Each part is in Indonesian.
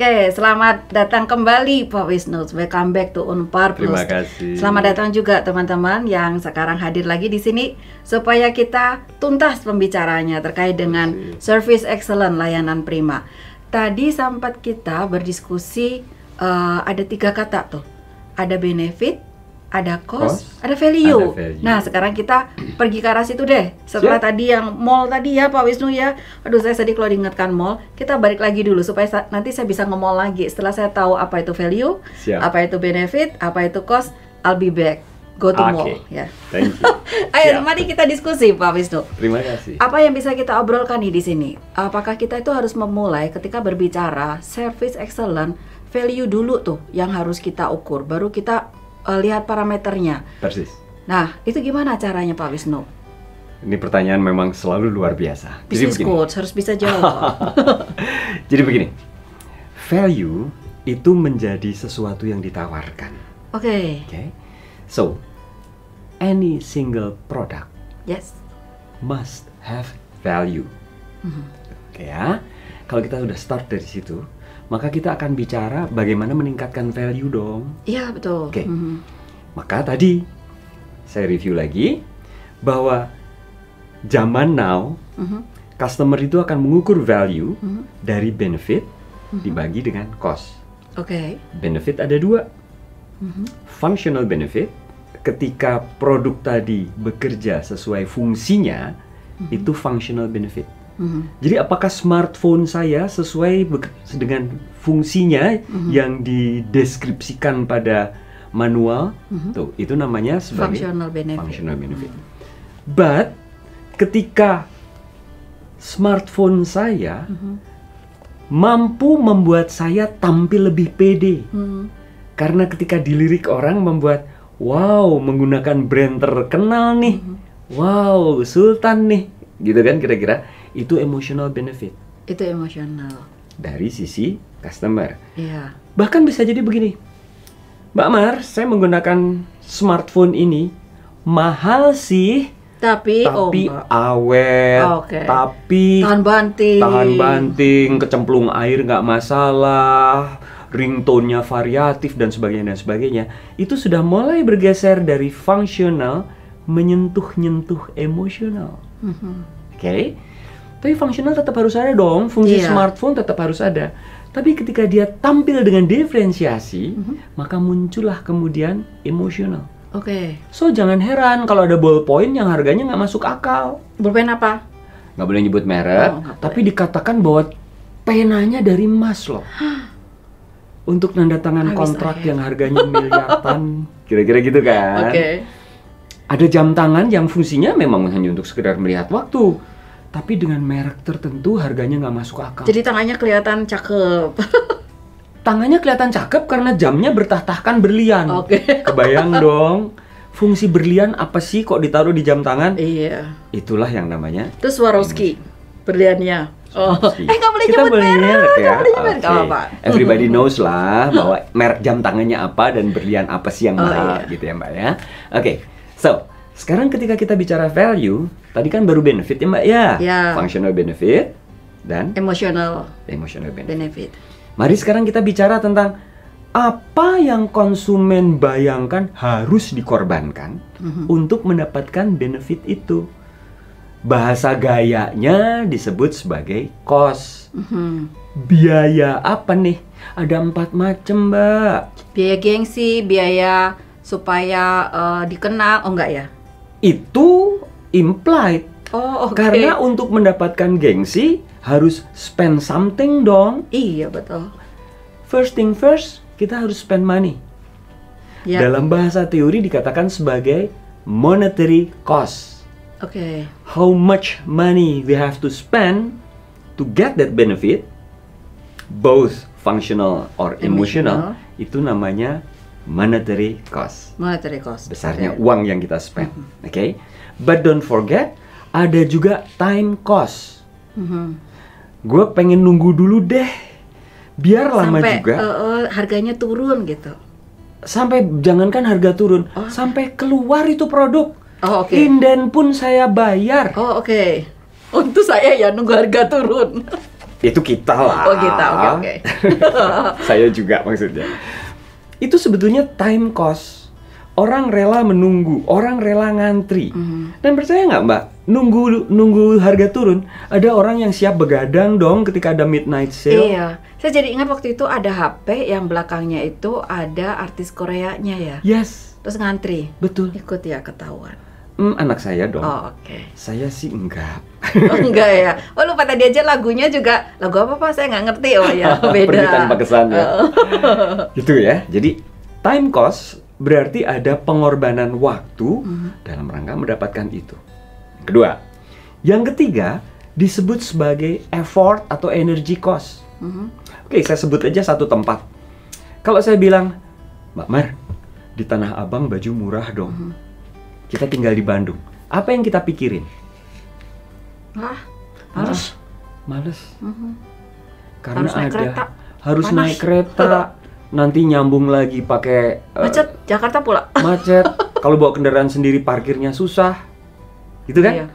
Oke, selamat datang kembali Pak Wisnu. Welcome back to Unpar Plus. Terima kasih. Selamat datang juga teman-teman yang sekarang hadir lagi di sini supaya kita tuntas pembicaranya terkait dengan service excellent, layanan prima. Tadi sempat kita berdiskusi ada 3 kata tuh. Ada benefit, ada cost, ada value. Nah, sekarang kita pergi ke arah situ deh. Setelah tadi yang mall tadi ya Pak Wisnu ya. Aduh, saya sedih kalau diingatkan mall. Kita balik lagi dulu supaya nanti saya bisa nge-mall lagi. Setelah saya tahu apa itu value, apa itu benefit, apa itu cost, I'll be back. Go to mall ya. Thank you. Ayo, mari kita diskusi Pak Wisnu. Terima kasih. Apa yang bisa kita obrolkan nih di sini? Apakah kita itu harus memulai ketika berbicara service excellent, value dulu tuh yang harus kita ukur, baru kita lihat parameternya. Persis. Nah, itu gimana caranya Pak Wisnu? Ini pertanyaan memang selalu luar biasa. Business coach harus bisa jawab. Jadi begini, value itu menjadi sesuatu yang ditawarkan. Oke. So, any single product must have value. Oke ya. Kalau kita sudah start dari situ, maka kita akan bicara bagaimana meningkatkan value dong. Iya, betul. Oke. Maka tadi saya review lagi bahwa zaman now customer itu akan mengukur value dari benefit dibagi dengan cost. Benefit ada 2. Functional benefit, ketika produk tadi bekerja sesuai fungsinya, itu functional benefit. Jadi apakah smartphone saya sesuai dengan fungsinya yang dideskripsikan pada manual? Tuh, itu namanya sebagai functional benefit. But ketika smartphone saya mampu membuat saya tampil lebih pede, karena ketika dilirik orang membuat, wow, menggunakan brand terkenal nih, wow, Sultan nih, gitu kan kira-kira. Itu emotional benefit. Itu emosional. Dari sisi customer. Iya. Bahkan bisa jadi begini, Mbak Mar, saya menggunakan smartphone ini mahal sih, tapi awet, tapi tahan banting, kecemplung air nggak masalah, ringtone-nya variatif dan sebagainya. Itu sudah mulai bergeser dari fungsional menyentuh-nyentuh emosional. Tapi fungsional tetap harus ada dong, fungsi smartphone tetap harus ada. Tapi ketika dia tampil dengan diferensiasi, maka muncullah kemudian emosional. So jangan heran kalau ada ballpoint yang harganya nggak masuk akal. Ballpoint apa? Nggak boleh nyebut merek, tapi dikatakan bahwa penanya dari emas loh. Untuk nanda tangan kontrak yang harganya miliaran, kira-kira gitu kan. Ada jam tangan yang fungsinya memang hanya untuk sekedar melihat waktu, tapi dengan merek tertentu harganya nggak masuk akal. Jadi tangannya kelihatan cakep. Tangannya kelihatan cakep karena jamnya bertah-tahkan berlian. Kebayang dong, fungsi berlian apa sih kok ditaruh di jam tangan? Iya. Itulah yang namanya. Itu Swarovski berliannya. Nggak boleh kita nyebut merek ya. Apa? Everybody knows lah bahwa merek jam tangannya apa dan berlian apa sih yang mahal gitu ya Mbak ya. So sekarang ketika kita bicara value, tadi kan baru benefit ya Mbak ya. Functional benefit dan emotional benefit. Mari sekarang kita bicara tentang apa yang konsumen bayangkan harus dikorbankan untuk mendapatkan benefit itu. Bahasa gayanya disebut sebagai cost. Biaya apa nih? Ada 4 macam Mbak. Biaya gengsi, biaya supaya dikenal, enggak ya? Itu implied. Karena untuk mendapatkan gengsi harus spend something dong. Iya betul. First thing first, kita harus spend money. Dalam bahasa teori dikatakan sebagai monetary cost. How much money we have to spend to get that benefit, both functional or emotional, itu namanya monetary cost. Besarnya uang yang kita spend. But don't forget, ada juga time cost. Gue pengen nunggu dulu deh, biar lama juga. Harganya turun gitu. Sampai jangankan harga turun, sampai keluar itu produk. Inden pun saya bayar. Untuk saya ya nunggu harga turun. Itu kita lah. Oh kita, oke. Saya juga maksudnya. Itu sebetulnya time cost. Orang rela menunggu, orang rela ngantri. Dan percaya nggak Mbak, nunggu harga turun, ada orang yang siap begadang dong ketika ada midnight sale. Iya, saya jadi ingat waktu itu ada HP yang belakangnya itu ada artis Koreanya ya. Yes. Terus ngantri. Betul. Ikut ya ketahuan. Anak saya dong. Oh, oke. Saya sih enggak. Oh, enggak ya. Oh lupa tadi aja lagunya juga. Lagu apa Pak? Saya nggak ngerti. Oh ya, beda. Pergi tanpa kesan ya. Gitu ya. Jadi time cost berarti ada pengorbanan waktu dalam rangka mendapatkan itu. Kedua. Yang ketiga disebut sebagai effort atau energy cost. Oke, saya sebut aja satu tempat. Kalau saya bilang, Mbak Mar, di Tanah Abang baju murah dong. Kita tinggal di Bandung. Apa yang kita pikirin? Males. Karena harus naik kereta. Nanti nyambung lagi pakai macet. Jakarta pula. Macet. Kalau bawa kendaraan sendiri parkirnya susah. Gitu kan? Iya.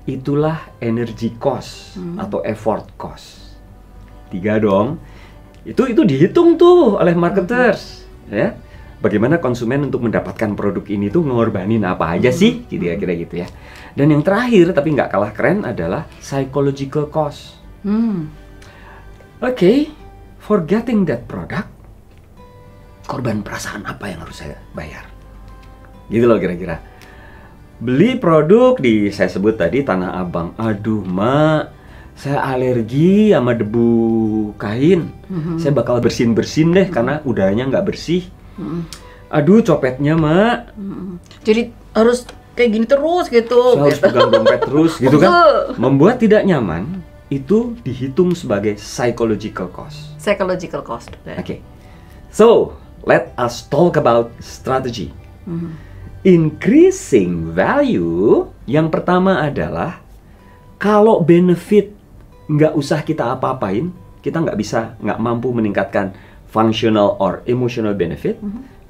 Itulah energy cost atau effort cost. 3 dong. Itu dihitung tuh oleh marketers, ya. Bagaimana konsumen untuk mendapatkan produk ini tuh ngorbanin apa aja sih, kira-kira gitu ya. Dan yang terakhir tapi nggak kalah keren adalah psychological cost. Oke, for getting that product, korban perasaan apa yang harus saya bayar? Gitu loh kira-kira. Beli produk di saya sebut tadi Tanah Abang. Aduh Mak, saya alergi sama debu kain. Saya bakal bersin-bersin deh karena udaranya nggak bersih. Aduh copetnya Mak. Jadi harus kayak gini terus gitu. Saya harus pegang dompet terus gitu kan. Membuat tidak nyaman itu dihitung sebagai psychological cost. Psychological cost. Oke. So, let us talk about strategy. Increasing value yang pertama adalah kalau benefit nggak usah kita apa-apain, kita nggak mampu meningkatkan functional or emotional benefit,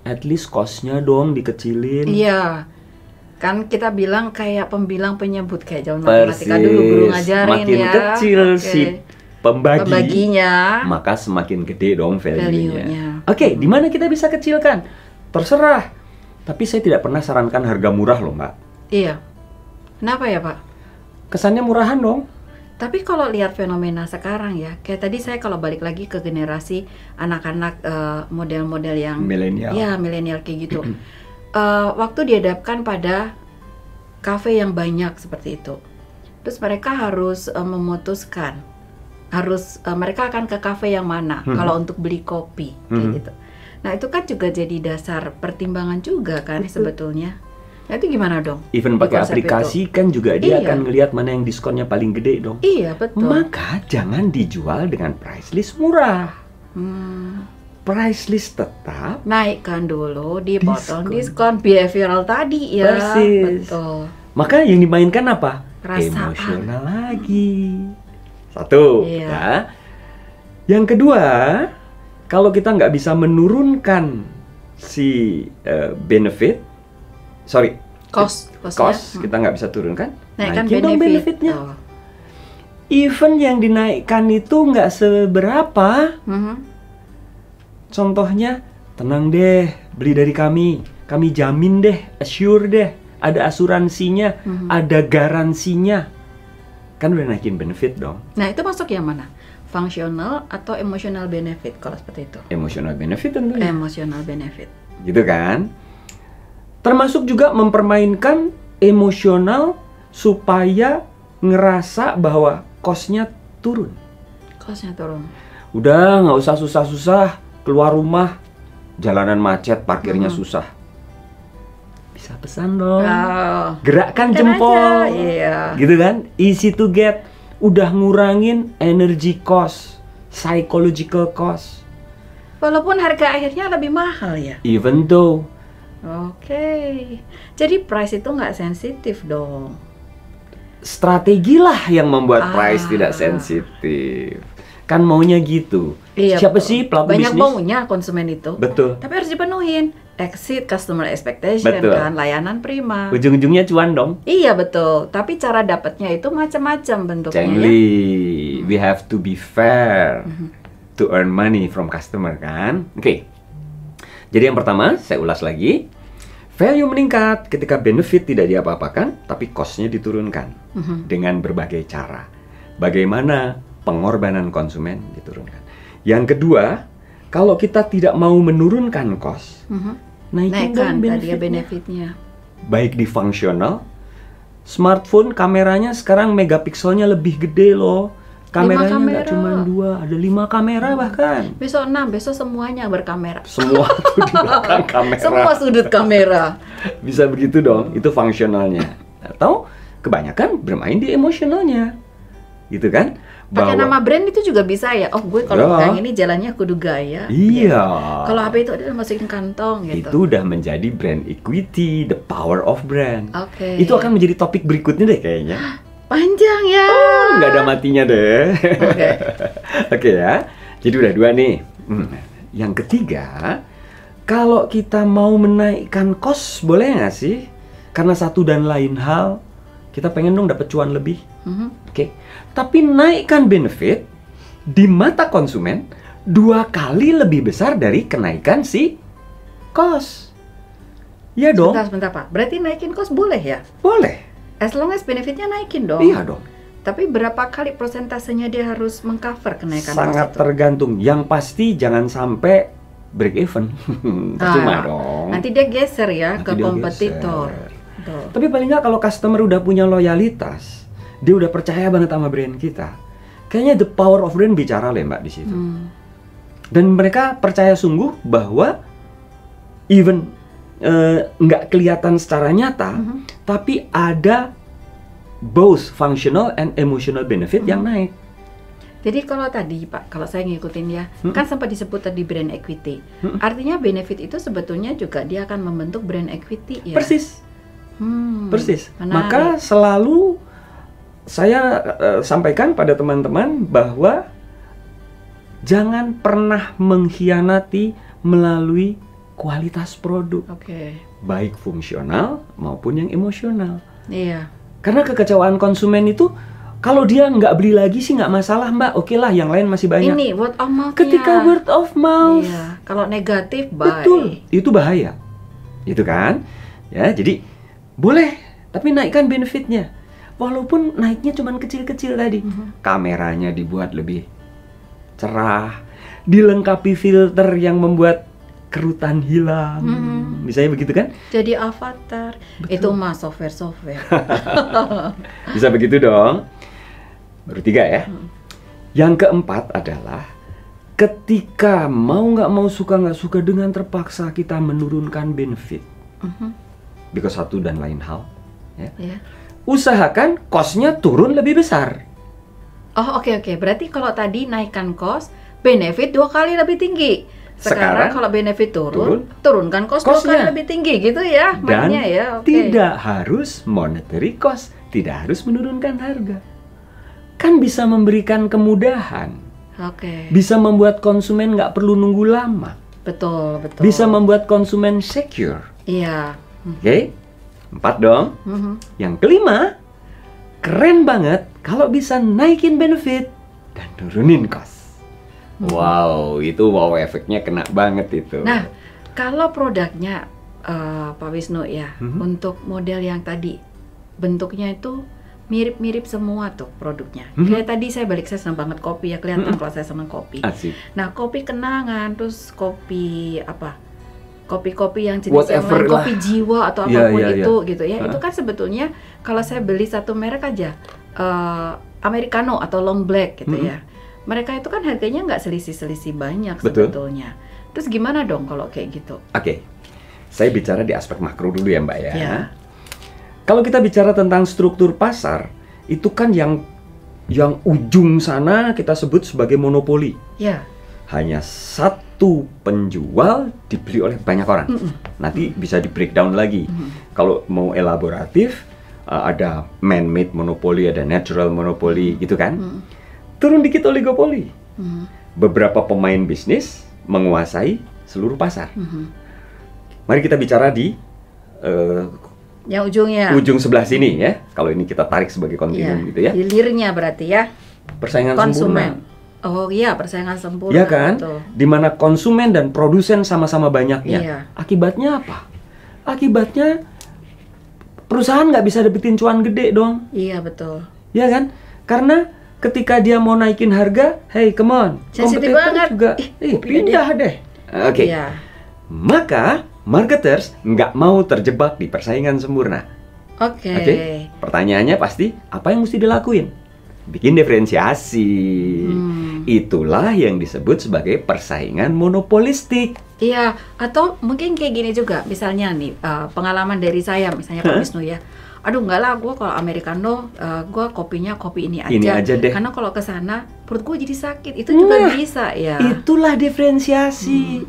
at least cost-nya dong dikecilin. Iya, kan kita bilang kayak pembilang penyebut kayak zaman matematika dulu guru ngajarin makin ya. Makin kecil si pembaginya, maka semakin gede dong value-nya. Oke, di mana kita bisa kecilkan? Terserah. Tapi saya tidak pernah sarankan harga murah loh Mbak. Iya. Kenapa ya Pak? Kesannya murahan dong. Tapi kalau lihat fenomena sekarang ya, kayak tadi saya kalau balik lagi ke generasi anak-anak model-model yang milenial. Ya, milenial kayak gitu. Waktu dihadapkan pada kafe yang banyak seperti itu. Terus mereka harus memutuskan mereka akan ke kafe yang mana kalau untuk beli kopi kayak gitu. Nah, itu kan juga jadi dasar pertimbangan juga kan sebetulnya. Nah, itu gimana dong? Even pakai aplikasi itu kan juga dia akan ngelihat mana yang diskonnya paling gede dong. Iya, betul. Maka jangan dijual dengan price list murah. Price list tetap naikkan dulu, dipotong diskon behavioral tadi ya. Persis. Betul. Maka yang dimainkan apa? Perasaan. Emosional lagi. Satu. Iya. Ya. Yang kedua, kalau kita nggak bisa menurunkan si cost kita nggak bisa turunkan, naikin dong benefitnya. Even yang dinaikkan itu nggak seberapa. Contohnya, tenang deh, beli dari kami jamin deh, assure deh, ada asuransinya, ada garansinya, kan udah naikin benefit dong. Nah itu masuk yang mana? Functional atau emotional benefit kalau seperti itu? Emotional benefit tentunya. Emotional benefit. Gitu kan? Termasuk juga mempermainkan emosional supaya ngerasa bahwa cost-nya turun. Cost-nya turun. Udah nggak usah susah-susah keluar rumah, jalanan macet, parkirnya susah. Bisa pesan dong. Gerakkan jempol. Iya. Gitu kan? Easy to get. Udah ngurangin energy cost, psychological cost. Walaupun harga akhirnya lebih mahal ya. Even though. Oke. Jadi price itu nggak sensitif dong. Strategi lah yang membuat price tidak sensitif. Kan maunya gitu. Iya, siapa sih pelaku banyak bisnis? Banyak maunya konsumen itu. Betul. Tapi harus dipenuhin. exceed customer expectation. Betul. Kan, layanan prima. Ujung-ujungnya cuan dong. Iya betul, tapi cara dapatnya itu macam-macam bentuknya. Exactly. We have to be fair to earn money from customer kan. Oke. Jadi yang pertama, saya ulas lagi. Value meningkat ketika benefit tidak diapa-apakan, tapi cost-nya diturunkan dengan berbagai cara. Bagaimana pengorbanan konsumen diturunkan. Yang kedua, kalau kita tidak mau menurunkan cost, naikkan benefitnya. Baik di fungsional, smartphone kameranya sekarang megapikselnya lebih gede loh. Kameranya nggak cuma 2, ada 5 kamera bahkan. Besok 6, besok semuanya berkamera. Semua tuh di belakang kamera. Semua sudut kamera. Bisa begitu dong, itu fungsionalnya. Atau kebanyakan bermain di emosionalnya, gitu kan? Pakai nama brand itu juga bisa ya. Oh, gue kalau yang ini jalannya kudu gaya. Iya. Kalau HP itu adalah masukin kantong gitu. Itu udah menjadi brand equity, the power of brand. Oke. Itu akan menjadi topik berikutnya deh kayaknya. Panjang ya. Nggak ada matinya deh. Oke. Oke ya. Jadi udah 2 nih. Yang ketiga, kalau kita mau menaikkan cost, boleh nggak sih? Karena satu dan lain hal, kita pengen dong dapat cuan lebih. Oke. Tapi naikkan benefit di mata konsumen 2 kali lebih besar dari kenaikan si cost. Iya dong. Sebentar Pak. Berarti naikin cost boleh ya? Boleh. As long as benefitnya naikin dong. Iya dong. Tapi berapa kali prosentasenya dia harus mengcover kenaikan cost itu? Sangat tergantung. Yang pasti jangan sampai break even. Percuma dong. Nanti dia geser ya ke kompetitor. Tapi paling nggak kalau customer udah punya loyalitas, dia udah percaya banget sama brand kita. Kayaknya the power of brand bicara lah Mbak di situ. Dan mereka percaya sungguh bahwa even nggak kelihatan secara nyata, tapi ada both functional and emotional benefit yang naik. Jadi kalau tadi Pak, kalau saya ngikutin ya, kan sempat disebut tadi brand equity. Artinya benefit itu sebetulnya juga dia akan membentuk brand equity ya. Persis. Persis. Menarik. Maka selalu saya sampaikan pada teman-teman bahwa jangan pernah mengkhianati melalui kualitas produk, baik fungsional maupun yang emosional. Iya. Karena kekecewaan konsumen itu, kalau dia nggak beli lagi sih nggak masalah Mbak, oke lah yang lain masih banyak. Ini word of mouth. Ketika word of mouth, iya. Kalau negatif, bye. Betul, itu bahaya, itu kan? Ya, jadi boleh, tapi naikkan benefitnya. Walaupun naiknya cuma kecil-kecil tadi, kameranya dibuat lebih cerah, dilengkapi filter yang membuat kerutan hilang, misalnya begitu kan? Jadi avatar. Betul. Itu mah software. Bisa begitu dong. Baru 3 ya. Yang keempat adalah ketika mau nggak mau, suka nggak suka, dengan terpaksa kita menurunkan benefit. Because satu dan lain hal, ya. Usahakan cost-nya turun lebih besar. Oh oke. Berarti kalau tadi naikkan cost, benefit 2 kali lebih tinggi. Sekarang kalau benefit turunkan cost 2 kali lebih tinggi gitu ya. Dan ya, tidak harus monetary cost, tidak harus menurunkan harga. Kan bisa memberikan kemudahan. Bisa membuat konsumen nggak perlu nunggu lama. Betul. Bisa membuat konsumen secure. Iya. Oke, 4 dong. Yang kelima, keren banget kalau bisa naikin benefit dan turunin cost. Wow, itu wow efeknya kena banget itu. Nah, kalau produknya Pak Wisnu ya, untuk model yang tadi bentuknya itu mirip-mirip semua tuh produknya. Kayak tadi saya senang banget kopi ya, kelihatan kalau saya senang kopi. Asik. Nah, kopi kenangan, terus kopi apa? Kopi-kopi yang jenis yang lain, kopi jiwa atau apapun itu gitu ya. Itu kan sebetulnya kalau saya beli satu merek aja, Americano atau Long Black gitu ya. Mereka itu kan harganya nggak selisih-selisih banyak. Betul. Sebetulnya. Terus gimana dong kalau kayak gitu? Oke, saya bicara di aspek makro dulu ya Mbak ya. Kalau kita bicara tentang struktur pasar, itu kan yang ujung sana kita sebut sebagai monopoli. Ya. Hanya satu penjual dibeli oleh banyak orang. Nanti bisa di breakdown lagi. Kalau mau elaboratif, ada man-made monopoli, ada natural monopoli gitu kan. Turun dikit oligopoli. Beberapa pemain bisnis menguasai seluruh pasar. Mari kita bicara di yang ujungnya. Ujung sebelah sini ya. Kalau ini kita tarik sebagai kontinen gitu ya. Hilirnya berarti ya. Persaingan konsumen. sempurna. Oh iya, persaingan sempurna. Ya kan? Dimana konsumen dan produsen sama-sama banyaknya. Iya. Akibatnya apa? Akibatnya perusahaan nggak bisa dapetin cuan gede dong. Iya, betul. Ya kan? Karena ketika dia mau naikin harga, hey come on, sensitif banget juga pindah deh. Oke. Iya. Maka marketers nggak mau terjebak di persaingan sempurna. Oke. Pertanyaannya pasti, apa yang mesti dilakuin? Bikin diferensiasi. Itulah yang disebut sebagai persaingan monopolistik. Iya, atau mungkin kayak gini juga. Misalnya nih, pengalaman dari saya, misalnya Pak Wisnu ya. Aduh enggak lah, gue kalau americano, gue kopinya kopi ini aja. Ini aja deh. Karena kalau ke sana perut gue jadi sakit. Itu juga bisa ya. Itulah diferensiasi.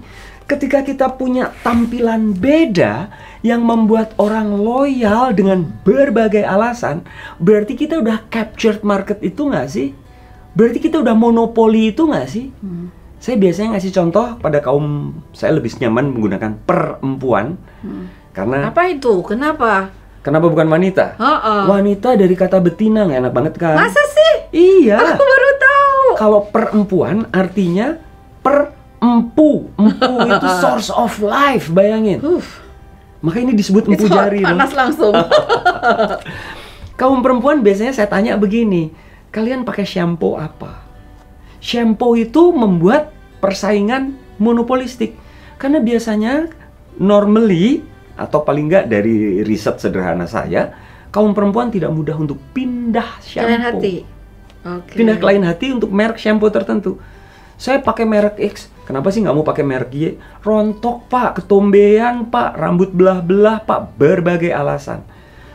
Ketika kita punya tampilan beda yang membuat orang loyal dengan berbagai alasan, berarti kita udah captured market itu nggak sih? Berarti kita udah monopoli itu nggak sih? Saya biasanya ngasih contoh pada kaum, saya lebih nyaman menggunakan perempuan. Karena apa itu? Kenapa? Kenapa bukan wanita? Wanita dari kata betina, nggak enak banget kan? Masa sih? Iya. Aku baru tahu. Kalau perempuan artinya empu itu source of life, bayangin. Maka ini disebut empu jari. Panas langsung. Kaum perempuan biasanya saya tanya begini, kalian pakai shampoo apa? Shampoo itu membuat persaingan monopolistik. Karena biasanya normally, atau paling nggak dari riset sederhana saya, kaum perempuan tidak mudah untuk pindah shampoo. Lain hati. Pindah ke lain hati untuk merek shampoo tertentu. Saya pakai merek X, kenapa sih nggak mau pakai merek Y? Rontok pak, ketombean pak, rambut belah-belah pak, berbagai alasan.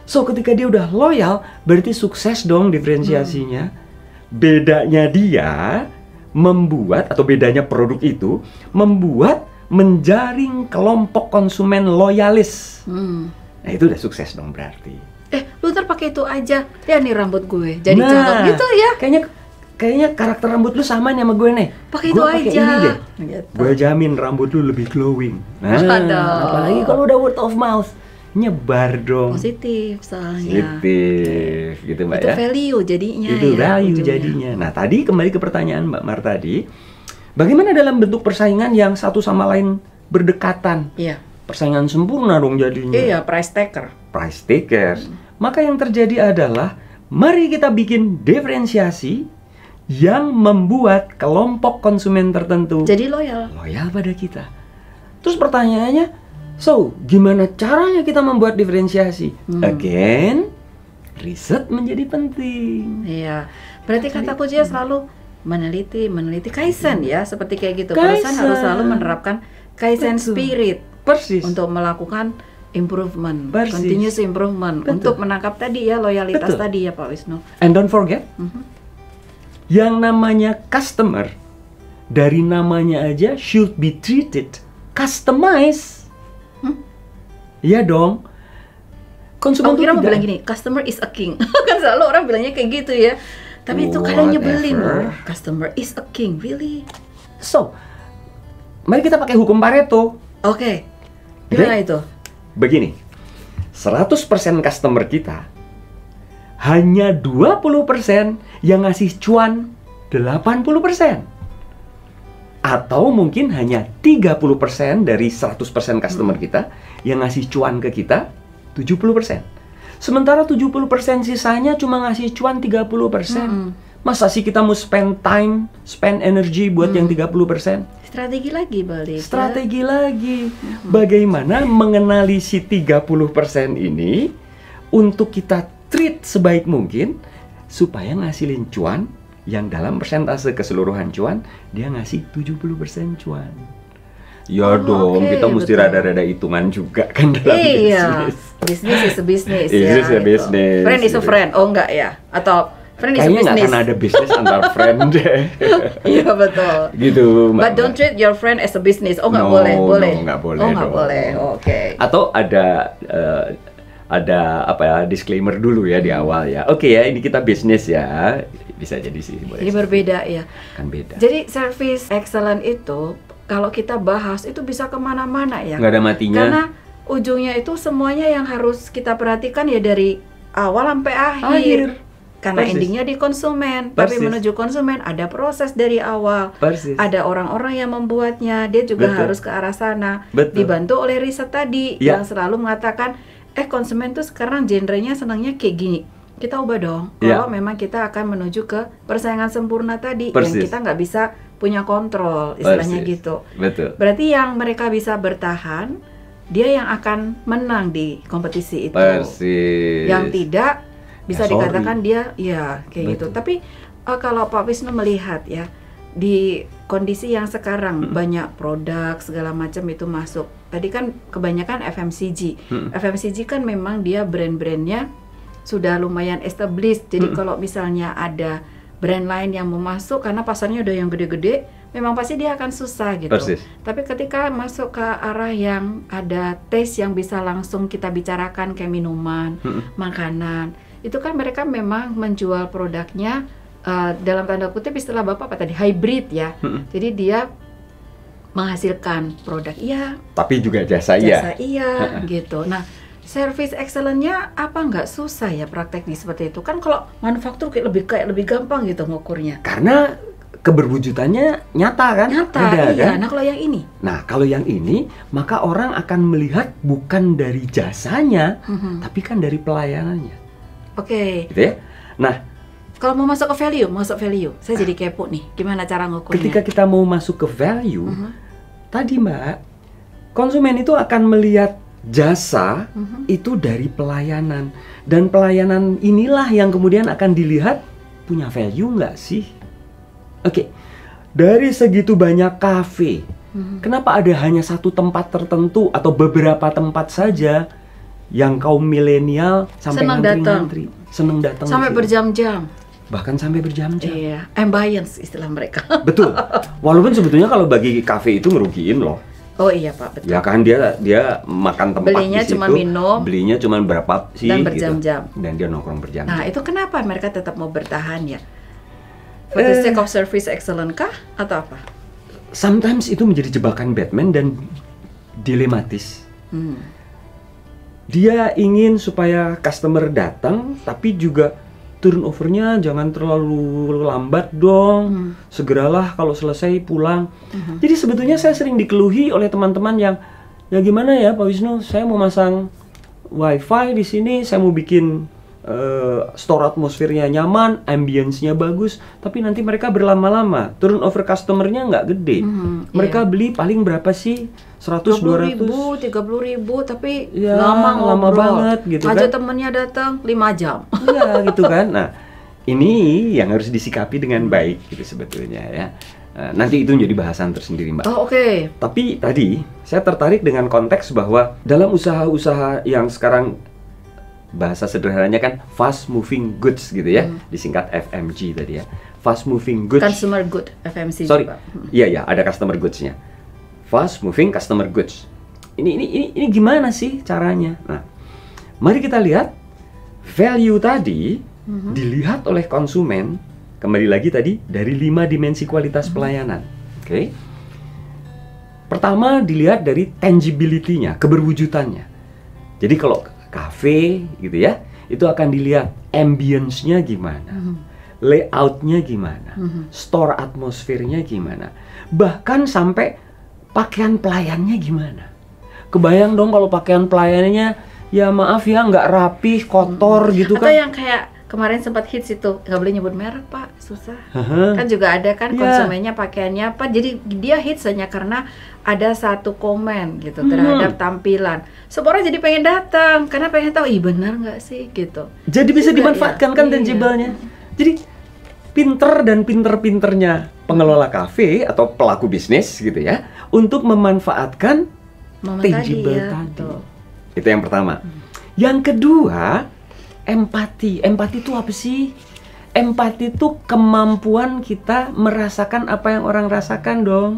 So ketika dia udah loyal, berarti sukses dong diferensiasinya. Bedanya dia membuat, atau bedanya produk itu membuat menjaring kelompok konsumen loyalis. Nah itu udah sukses dong berarti. Lu ntar pakai itu aja, ya nih rambut gue jadi cakep gitu ya. Kayaknya karakter rambut lu sama nih sama gue nih. Pakai itu aja. Ini deh. Gitu. Gue jamin rambut lu lebih glowing. Nah, apalagi kalau udah word of mouth, nyebar dong. Positif soalnya. Positif, gitu Mbak itu ya. Itu value jadinya. Itu ya, value jadinya. Nah tadi kembali ke pertanyaan Mbak Mar tadi, bagaimana dalam bentuk persaingan yang satu sama lain berdekatan? Iya. Persaingan sempurna dong jadinya. Iya, price taker. Price takers. Maka yang terjadi adalah, mari kita bikin diferensiasi yang membuat kelompok konsumen tertentu jadi loyal pada kita. Terus pertanyaannya, so gimana caranya kita membuat diferensiasi? Again, riset menjadi penting. Iya, berarti kata kuncinya selalu meneliti Kaizen ya, seperti kayak gitu. Perusahaan harus selalu menerapkan Kaizen spirit. Persis. Untuk melakukan improvement, continuous improvement. Untuk menangkap tadi ya loyalitas tadi ya Pak Wisnu. And don't forget, yang namanya customer, dari namanya aja should be treated customized. Iya dong. Konsumen kira mau bilang gini, customer is a king. Kan selalu orang bilangnya kayak gitu ya. Tapi itu kadang nyebelin loh. Customer is a king, really? So, mari kita pakai hukum Pareto. Oke. Gimana itu? Begini, 100% customer kita, hanya 20% yang ngasih cuan 80%. Atau mungkin hanya 30% dari 100% customer kita yang ngasih cuan ke kita 70%. Sementara 70% sisanya cuma ngasih cuan 30%. Masa sih kita mau spend time, spend energy buat yang 30%? Strategi lagi balik. Strategi lagi. Bagaimana mengenali si 30% ini untuk kita treat sebaik mungkin supaya ngasilin cuan yang dalam persentase keseluruhan cuan dia ngasih 70% cuan. Ya dong, kita mesti rada-rada hitungan juga kan dalam bisnis. Bisnis is a business ya. Business is a business. Friend is a friend. Oh enggak ya? Atau friend is a business. Kayaknya nggak akan ada bisnis antar friend deh. Iya betul. Gitu. But don't treat your friend as a business. Oh nggak boleh. No, nggak boleh. Oh nggak boleh. Oke. Atau ada apa ya, disclaimer dulu ya di awal ya. Oke ya, ini kita bisnis ya. Bisa jadi sih. Jadi berbeda ya. Kan beda. Jadi service excellent itu kalau kita bahas itu bisa kemana-mana ya. Nggak ada matinya. Karena ujungnya itu semuanya yang harus kita perhatikan ya dari awal sampai akhir. Karena endingnya di konsumen, tapi menuju konsumen ada proses dari awal. Ada orang-orang yang membuatnya, dia juga harus ke arah sana. Dibantu oleh riset tadi yang selalu mengatakan, konsumen tuh sekarang genrenya senangnya kayak gini. Kita ubah dong. Kalau memang kita akan menuju ke persaingan sempurna tadi, yang kita nggak bisa punya kontrol, istilahnya gitu. Berarti yang mereka bisa bertahan, dia yang akan menang di kompetisi itu. Yang tidak bisa dikatakan dia ya kayak gitu. Tapi kalau Pak Wisnu melihat ya di kondisi yang sekarang banyak produk segala macam itu masuk. Tadi kan kebanyakan FMCG. FMCG kan memang dia brand-brandnya sudah lumayan established. Jadi kalau misalnya ada brand lain yang mau masuk karena pasarnya udah yang gede-gede, memang pasti dia akan susah gitu. Tapi ketika masuk ke arah yang ada taste yang bisa langsung kita bicarakan kayak minuman, makanan, itu kan mereka memang menjual produknya dalam tanda kutip istilah Bapak apa tadi? Hybrid ya. Jadi dia menghasilkan produk iya, tapi juga jasa iya gitu. Nah, service excellence-nya apa nggak susah ya prakteknya seperti itu? Kan kalau manufaktur kayak lebih gampang gitu ngukurnya. Karena keberwujudannya nyata kan? Ada, iya. Kan? Nah, kalau yang ini, maka orang akan melihat bukan dari jasanya, tapi kan dari pelayanannya. Gitu ya. Nah, kalau mau masuk ke value, saya jadi kepo nih, gimana cara ngukurnya? Ketika kita mau masuk ke value, tadi Mbak, konsumen itu akan melihat jasa itu dari pelayanan, dan pelayanan inilah yang kemudian akan dilihat punya value nggak sih? Dari segitu banyak kafe, kenapa ada hanya satu tempat tertentu atau beberapa tempat saja yang kaum milenial sampai ngantri-ngantri, seneng datang sampai berjam-jam, bahkan sampai berjam-jam. Iya, ambience istilah mereka. Betul. Walaupun sebetulnya kalau bagi kafe itu ngerugiin loh. Oh iya Pak, betul. Ya kan dia makan tempat belinya di situ, cuma minum, belinya cuma berapa sih dan berjam-jam. Gitu. Dan dia nongkrong berjam-jam. Nah itu kenapa mereka tetap mau bertahan ya? For the sake of service excellent kah atau apa? Sometimes itu menjadi jebakan Batman dan dilematis. Dia ingin supaya customer datang, tapi juga turnovernya jangan terlalu lambat dong. Segeralah kalau selesai pulang. Jadi sebetulnya saya sering dikeluhi oleh teman-teman yang, ya gimana ya Pak Wisnu, saya mau masang wifi di sini, saya mau bikin store atmosfernya nyaman, ambience-nya bagus, tapi nanti mereka berlama-lama, turnover customer-nya nggak gede. Mereka beli paling berapa sih? 100, 200 ribu, 30 ribu, tapi ya, lama banget gitu kan. Aja temennya datang 5 jam. Iya gitu kan. Nah, ini yang harus disikapi dengan baik gitu sebetulnya ya. Nanti itu menjadi bahasan tersendiri Mbak. Tapi tadi saya tertarik dengan konteks bahwa dalam usaha-usaha yang sekarang bahasa sederhananya kan fast moving goods gitu ya, disingkat FMG tadi ya. Fast moving goods. Consumer good, FMCG. Sorry. Iya, ada customer goods-nya. Fast moving customer goods. Ini gimana sih caranya? Nah, mari kita lihat value tadi dilihat oleh konsumen. Kembali lagi tadi dari 5 dimensi kualitas pelayanan. Pertama dilihat dari tangibility-nya, keberwujudannya. Jadi kalau kafe gitu ya, itu akan dilihat ambience-nya gimana, layout-nya gimana, store atmosfernya gimana, bahkan sampai pakaian pelayannya gimana. Kebayang dong kalau pakaian pelayannya ya maaf ya nggak rapih, kotor gitu kan. Atau yang kayak kemarin sempat hits itu, nggak boleh nyebut merek Pak, susah. Kan juga ada kan konsumennya pakaiannya apa, jadi dia hits hanya karena ada satu komen gitu terhadap tampilan. Semua orang jadi pengen datang karena pengen tahu, benar nggak sih gitu. Jadi bisa dimanfaatkan kan tangible-nya. Jadi pinter-pinternya pengelola kafe atau pelaku bisnis gitu ya untuk memanfaatkan tangible tadi. Itu yang pertama. Yang kedua, empati. Empati itu apa sih? Empati itu kemampuan kita merasakan apa yang orang rasakan dong.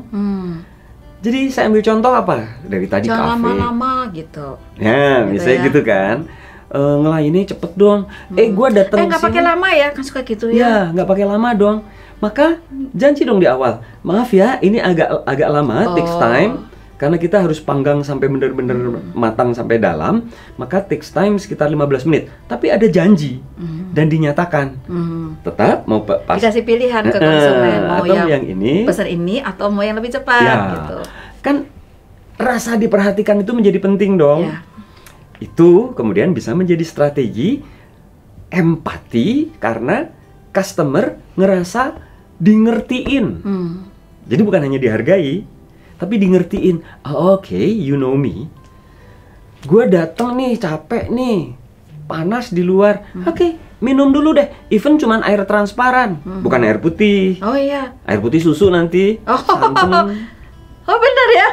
Jadi saya ambil contoh apa dari tadi kafe. Jangan lama-lama gitu. Ya, misalnya gitu kan. Ngelayani cepet dong. Gua datang nggak pakai lama ya, kan suka gitu ya. Ya, nggak pakai lama dong. maka janji dong di awal. Maaf ya, ini agak lama, takes time. Karena kita harus panggang sampai benar-benar matang sampai dalam, maka takes time sekitar 15 menit. Tapi ada janji dan dinyatakan. Tetap mau pas dikasih pilihan ke konsumen, mau atau yang ini, pesan ini atau mau yang lebih cepat gitu. Kan rasa diperhatikan itu menjadi penting dong. Itu kemudian bisa menjadi strategi empati karena customer ngerasa dingertiin. Jadi bukan hanya dihargai, tapi di ngertiin. Oke, you know me. Gue datang nih capek nih, panas di luar. Oke, minum dulu deh. Even cuman air transparan, bukan air putih. Oh iya. Air putih susu nanti. Santan. Oh benar ya.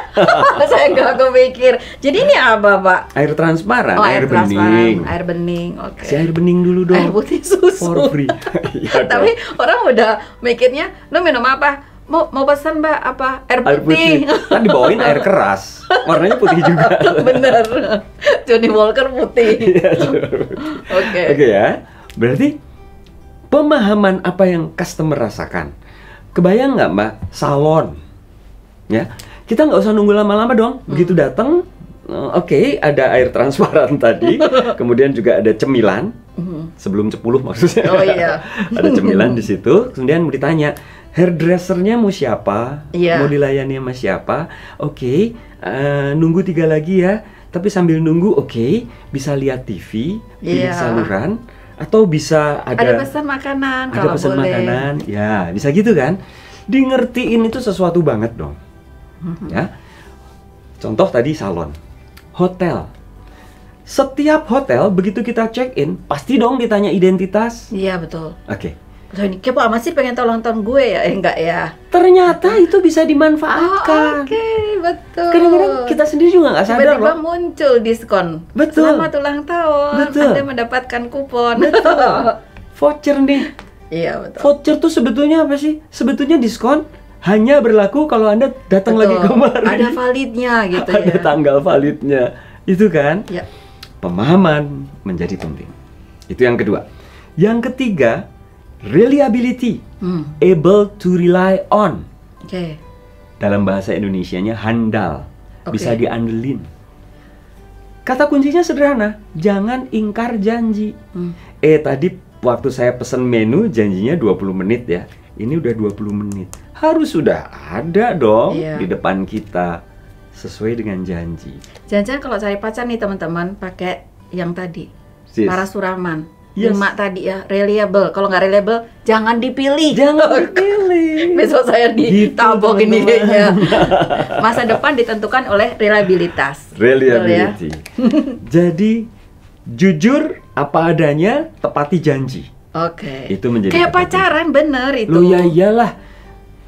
Saya nggak kepikir. Jadi ini apa, Pak? Air transparan, air bening. Air bening. Oke. Si air bening dulu dong. Air putih susu. For free. Ya, tapi orang udah mikirnya, lo minum apa? Mau pesan Mbak apa? Air putih. Kan dibawain air keras, warnanya putih juga. Bener. Johnny Walker putih. Oke ya. Berarti pemahaman apa yang customer rasakan. Kebayang nggak Mbak, salon? Ya, kita nggak usah nunggu lama-lama dong. Begitu datang, oke, ada air transparan tadi, kemudian juga ada cemilan. Sebelum cepuh maksudnya. Oh iya. Ada cemilan di situ, kemudian mau ditanya, hairdressernya mau siapa? Mau dilayani sama siapa? Oke, nunggu 3 lagi ya. Tapi sambil nunggu, oke, bisa lihat TV, pilih saluran, atau bisa ada pesan makanan. Ada pesan makanan, ya bisa gitu kan? Di ngertiin itu sesuatu banget dong. Ya, contoh tadi salon, hotel. Setiap hotel begitu kita check in, pasti dong ditanya identitas. Iya betul. Oke. So, ini kepo amat sih pengen tahu ulang tahun gue ya, enggak ya? Ternyata itu bisa dimanfaatkan. Oke, betul. Kadang-kadang kita sendiri juga nggak sadar tiba-tiba loh. muncul diskon. Betul. Selamat ulang tahun. Betul. Anda mendapatkan kupon. Betul. Voucher nih. Iya betul. Voucher tuh sebetulnya apa sih? Sebetulnya diskon hanya berlaku kalau Anda datang lagi kemarin. Ada validnya gitu ya. Ada tanggal validnya. Itu kan? Ya. Pemahaman menjadi penting. Itu yang kedua. Yang ketiga, reliability. Able to rely on. Oke. Dalam bahasa Indonesianya handal. Bisa diandelin. Kata kuncinya sederhana, jangan ingkar janji. Tadi waktu saya pesen menu janjinya 20 menit ya. Ini udah 20 menit. Harus sudah ada dong di depan kita. Sesuai dengan janji. Jangan-jangan kalau cari pacar nih teman-teman pakai yang tadi, Parasuraman. 5 tadi ya, reliable. Kalau nggak reliable, jangan dipilih. Jangan dipilih. Besok saya ditabok gitu, ini kayaknya. Masa depan ditentukan oleh reliabilitas. Reliability. Ya? Jadi jujur apa adanya, tepati janji. Oke. Itu menjadi kayak pacaran, bener itu. Loh ya iyalah.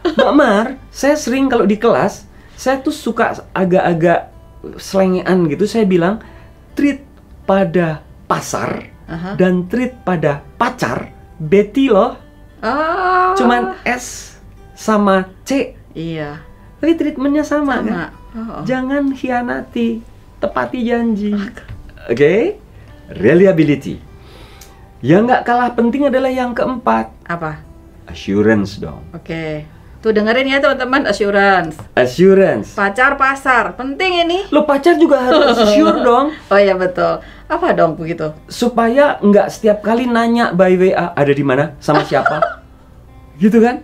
Mbak Mar, saya sering kalau di kelas, saya tuh suka agak-agak selengean gitu. Saya bilang, treat pada pasar dan treat pada pacar, Betty loh. Cuman S sama C. Iya. Tapi treatmentnya sama kan? Jangan hianati, tepati janji. Oke? Reliability. Yang nggak kalah penting adalah yang keempat. Apa? Assurance dong. Oke. Tuh dengerin ya teman-teman, assurance. Assurance. Pacar pasar, penting ini. Lo pacar juga harus sure dong. Oh iya betul. Apa dong begitu? Supaya nggak setiap kali nanya by WA ada di mana sama siapa. Gitu kan?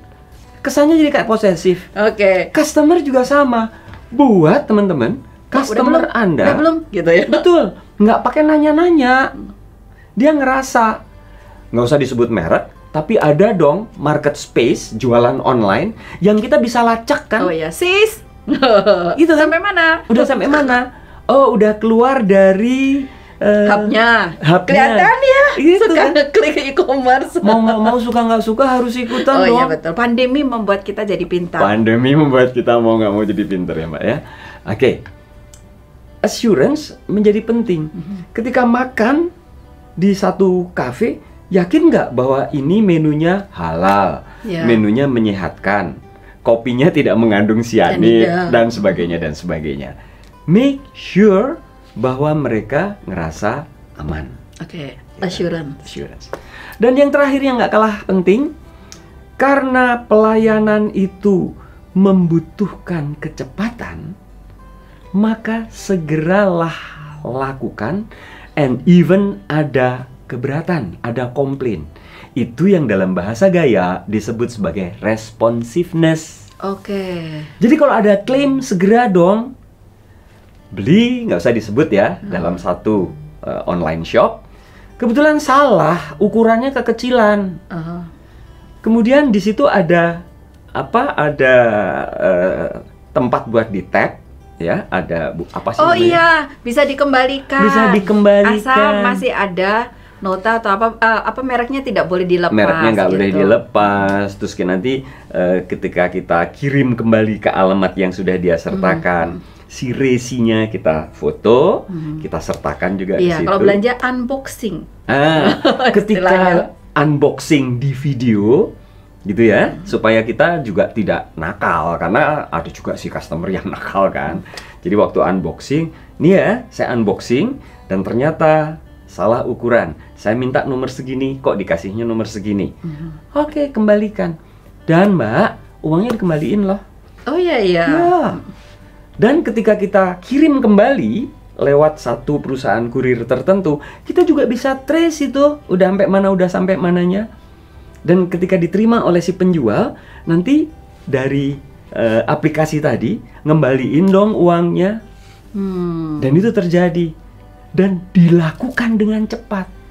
Kesannya jadi kayak posesif. Oke. Customer juga sama. Buat teman-teman, customer Anda. Udah belum gitu ya. Betul. Nggak pakai nanya-nanya. Dia ngerasa. Nggak usah disebut merek. Tapi ada dong market space, jualan online yang kita bisa lacak kan? Oh ya, sis. Itu kan? Sampai mana? Udah sampai mana? Oh, udah keluar dari hubnya. Kelihatan ya. Gitu suka kan? ngeklik e-commerce. Mau nggak mau, suka nggak suka harus ikutan dong. Oh iya betul. Pandemi membuat kita jadi pintar. Pandemi membuat kita mau nggak mau jadi pintar ya Mbak ya. Oke. Assurance menjadi penting. Ketika makan di satu kafe, yakin nggak bahwa ini menunya halal, menunya menyehatkan, kopinya tidak mengandung sianid dan sebagainya. Make sure bahwa mereka ngerasa aman. Oke, assurance. Dan yang terakhir yang nggak kalah penting, Karena pelayanan itu membutuhkan kecepatan, maka segeralah lakukan, and even ada keberatan, ada komplain. Itu yang dalam bahasa Gaya disebut sebagai responsiveness. Oke. Jadi kalau ada klaim, segera dong beli, nggak usah disebut ya, dalam satu online shop. Kebetulan salah, ukurannya kekecilan. Kemudian di situ ada apa? Ada tempat buat di tag, ya. Ada apa sih? Oh namanya? Iya, bisa dikembalikan. Bisa dikembalikan. Asal masih ada nota atau apa mereknya tidak boleh dilepas. Mereknya nggak gitu. boleh dilepas. Terus nanti ketika kita kirim kembali ke alamat yang sudah dia sertakan, si resinya kita foto, kita sertakan juga di situ. Iya, kalau belanja unboxing. Ketika unboxing di video, gitu ya, supaya kita juga tidak nakal, karena ada juga si customer yang nakal kan. Jadi waktu unboxing, nih ya, saya unboxing dan ternyata salah ukuran. Saya minta nomor segini, kok dikasihnya nomor segini. Oke, kembalikan. Dan Mbak, uangnya dikembaliin loh. Oh iya. Ya. Dan ketika kita kirim kembali lewat satu perusahaan kurir tertentu, kita juga bisa trace itu udah sampai mananya. Dan ketika diterima oleh si penjual, nanti dari aplikasi tadi ngembaliin dong uangnya. Dan itu terjadi dan dilakukan dengan cepat.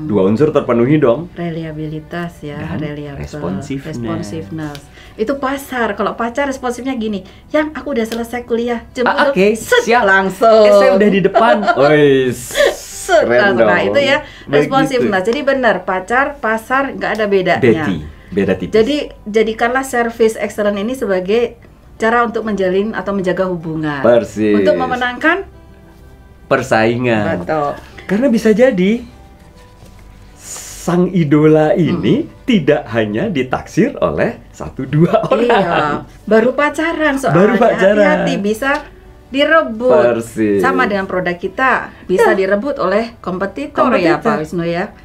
Dua unsur terpenuhi dong. Reliabilitas ya, reliable. Responsiveness. Itu pasar. Kalau pacar responsifnya gini, yang aku udah selesai kuliah, jemput siap langsung. Saya udah di depan. Keren dong. Nah itu ya responsiveness. Jadi benar, pacar, pasar nggak ada bedanya. Beda tipis. Jadi jadikanlah service excellent ini sebagai cara untuk menjalin atau menjaga hubungan. Persis. Untuk memenangkan persaingan. Betul. Karena bisa jadi sang idola ini tidak hanya ditaksir oleh 1-2 orang. Iya, baru pacaran soalnya. Hati-hati bisa direbut. Persis. Sama dengan produk kita bisa direbut oleh kompetitor ya Pak Wisnu ya.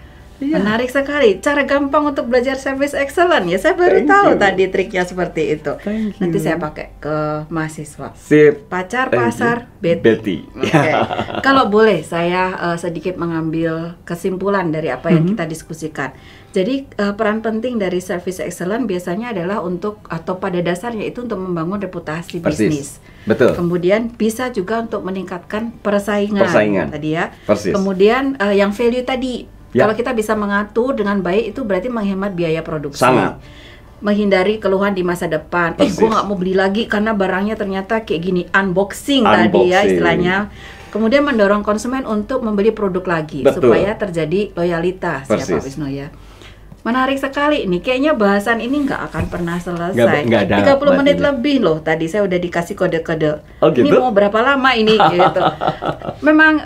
Iya. Menarik sekali. Cara gampang untuk belajar service excellent ya. Saya baru tahu tadi triknya seperti itu. Nanti saya pakai ke mahasiswa. Sip. Pacar, pasar, Betty. Okay. Kalau boleh saya sedikit mengambil kesimpulan dari apa yang kita diskusikan. Jadi peran penting dari service excellent biasanya adalah untuk, atau pada dasarnya itu untuk membangun reputasi bisnis. Betul. Kemudian bisa juga untuk meningkatkan persaingan. Tadi ya. Persis. Kemudian yang value tadi. Kalau kita bisa mengatur dengan baik, itu berarti menghemat biaya produksi. Sangat. Menghindari keluhan di masa depan. Gue nggak mau beli lagi karena barangnya ternyata kayak gini. Unboxing tadi ya istilahnya. Kemudian mendorong konsumen untuk membeli produk lagi. Betul. Supaya terjadi loyalitas. Ya Pak Wisnu ya. Menarik sekali ini. Kayaknya bahasan ini nggak akan pernah selesai. 30 menit lebih loh. Tadi saya udah dikasih kode-kode. Gitu? Ini mau berapa lama ini gitu. Memang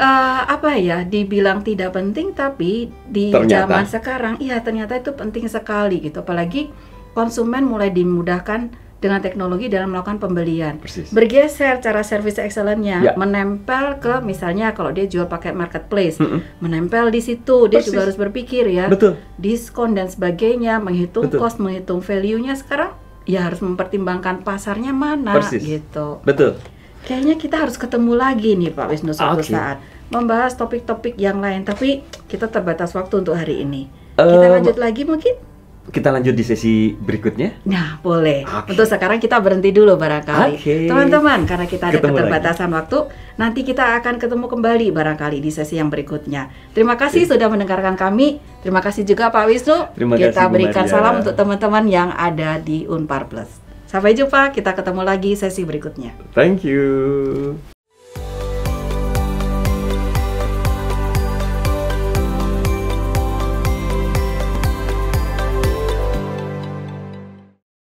apa ya, dibilang tidak penting, tapi di zaman sekarang iya ternyata itu penting sekali gitu. Apalagi konsumen mulai dimudahkan dengan teknologi dalam melakukan pembelian. Persis. Bergeser cara service excellent-nya, menempel ke, misalnya kalau dia jual pakai marketplace, menempel di situ. Dia juga harus berpikir ya, diskon dan sebagainya, menghitung cost, menghitung value-nya. Sekarang ya harus mempertimbangkan pasarnya mana gitu. Betul. Kayaknya kita harus ketemu lagi nih Pak Wisnu suatu saat membahas topik-topik yang lain, tapi kita terbatas waktu untuk hari ini. Kita lanjut lagi mungkin? Kita lanjut di sesi berikutnya? Nah, boleh. Untuk sekarang kita berhenti dulu barangkali. Teman-teman, karena kita ada keterbatasan waktu, nanti kita akan ketemu kembali barangkali di sesi yang berikutnya. Terima kasih sudah mendengarkan kami. Terima kasih juga Pak Wisnu. Kita berikan salam untuk teman-teman yang ada di Unpar Plus. Sampai jumpa, kita ketemu lagi sesi berikutnya. Thank you.